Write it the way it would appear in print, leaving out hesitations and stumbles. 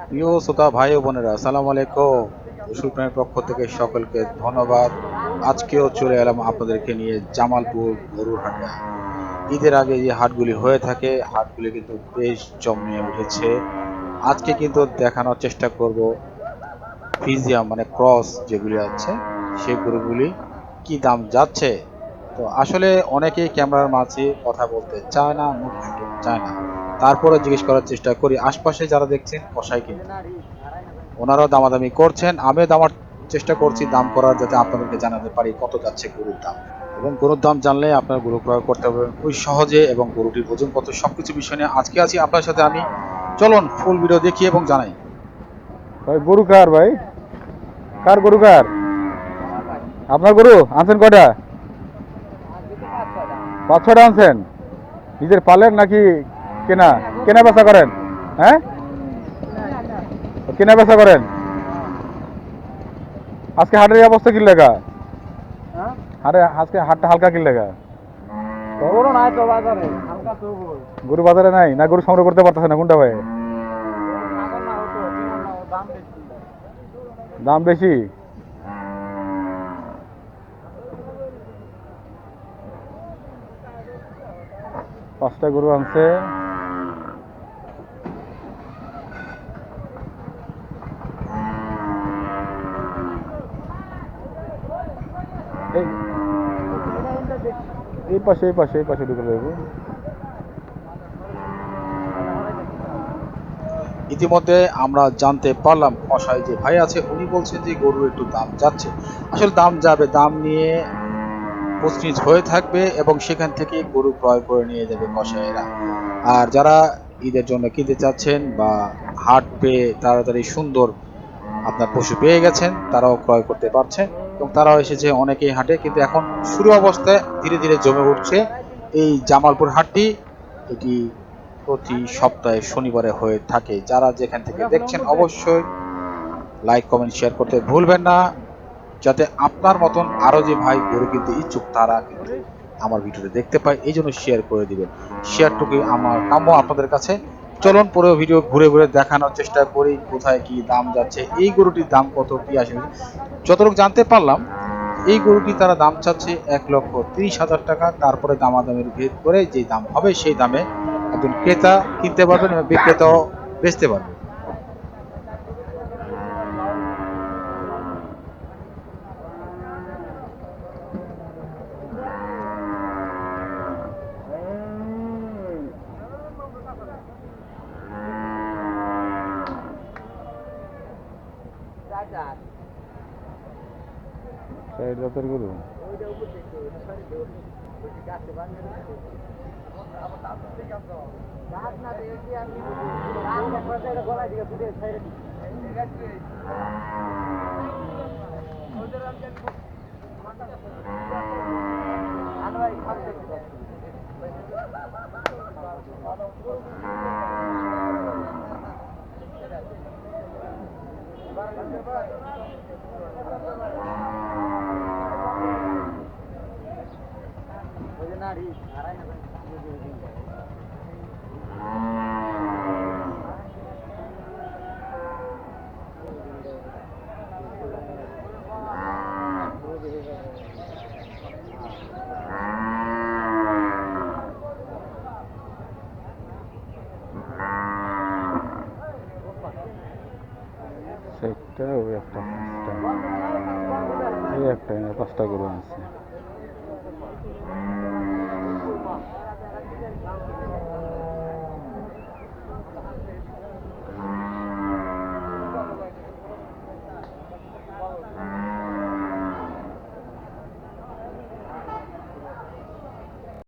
প্রিয় শ্রোতা ভাই ও বোনেরা, আসসালামু আলাইকুম। পশুর প্রাণীর পক্ষ থেকে সকলকে ধন্যবাদ। আজকেও চলে এলাম আপনাদেরকে নিয়ে জামালপুর গরুর হাটে। ঈদের আগে যে হাটগুলি হয়ে থাকে, হাটগুলি কিন্তু বেশ জমিয়ে উঠেছে। আজকে কিন্তু দেখানোর চেষ্টা করব ফিজিয়াম মানে ক্রস যেগুলি আছে সেই গরুগুলি কি দাম যাচ্ছে। তো আসলে অনেকেই ক্যামেরার মাঝে কথা বলতে চায় না, মুখ ফুটতে চায় না। তারপরে জিজ্ঞেস করার চেষ্টা করি, আশপাশে যারা দেখছেন কষাই কিন্তু ওনারাও দামাদামি করছেন, আমিও দামার চেষ্টা করছি দাম করার, যাতে আপনাদেরকে জানাতে পারি কত যাচ্ছে গরুর দাম। এবং গরুর দাম জানলে আপনার গরু ক্রয় করতে পারবেন খুবই সহজে, এবং গরুটির ওজন কত সবকিছু বিষয় নিয়ে আজকে আছি আপনার সাথে আমি। চলুন ফুল ভিডিও দেখি এবং জানাই। ভাই গরু কার ভাই? কার গরু কার? আপনার গরু আনছেন কয়টা? 5-6টা আনছেন। নিজের পালেন নাকি কেনা? কেনা বেচা করেন? হ্যাঁ, কেনা বেচা করেন। আজকে হাটের এই অবস্থা কি লেগা? হাটে আজকে হাটটা হালকা কি লেগা? গরু নাই তো বাজারে, হালকা তো বই। গরু বাজারে নাই না, গরু সংগ্রহ করতে পারতেছে না কোনটা ভাই? গরু ছাগল না হতো, কেমন না দাম বেশি। দাম বেশি। 5টা গরু আনছে। এই এই পাশে ঢুকে যাবো। ইতিমধ্যে আমরা জানতে পারলাম, কসাই যে ভাই আছে উনি বলছেন যে গরুর একটু দাম যাচ্ছে। আসলে দাম যাবে, দাম নিয়ে প্রশ্নিত হয়ে থাকবে এবং সেখান থেকে গরু ক্রয় করে নিয়ে যাবে কসাইয়েরা। আর যারা ঈদের জন্য কিনতে চাচ্ছেন বা হাট পেয়ে তাড়াতাড়ি সুন্দর আপনার পশু পেয়ে গেছেন, তারাও ক্রয় করতে পারছে এবং তারাও এসেছে অনেকেই হাটে। কিন্তু এখন শুরু অবস্থায় ধীরে ধীরে জমে উঠছে এই জামালপুর হাটটি। এটি প্রতি সপ্তাহে শনিবারে হয়ে থাকে। যারা যেখান থেকে দেখছেন অবশ্যই লাইক কমেন্ট শেয়ার করতে ভুলবেন না, যাতে আপনার মতন আরো যে ভাই গরু কিনতে ইচ্ছুক তারা কিন্তু আমার ভিডিওটা দেখতে পায়। এই জন্য শেয়ার করে দিবেন, শেয়ারটুকু আমার কাম্য আপনাদের কাছে। চলুন পুরো ভিডিও ঘুরে ঘুরে দেখানোর চেষ্টা করি কোথায় কি দাম যাচ্ছে, এই গরুটির দাম কত কি আসে। যতটুকু জানতে পারলাম, এই গরুটি তারা দাম চাচ্ছে 1,30,000 টাকা। তারপরে দামাদামের ভেদ করে যে দাম হবে সেই দামে একজন ক্রেতা কিনতে পারবেন এবং বিক্রেতাও বেচতে পারবে। সাইড জাতের গরু। সেটা ওই একটা 5টা, এই একটা 5টা গরু আছে।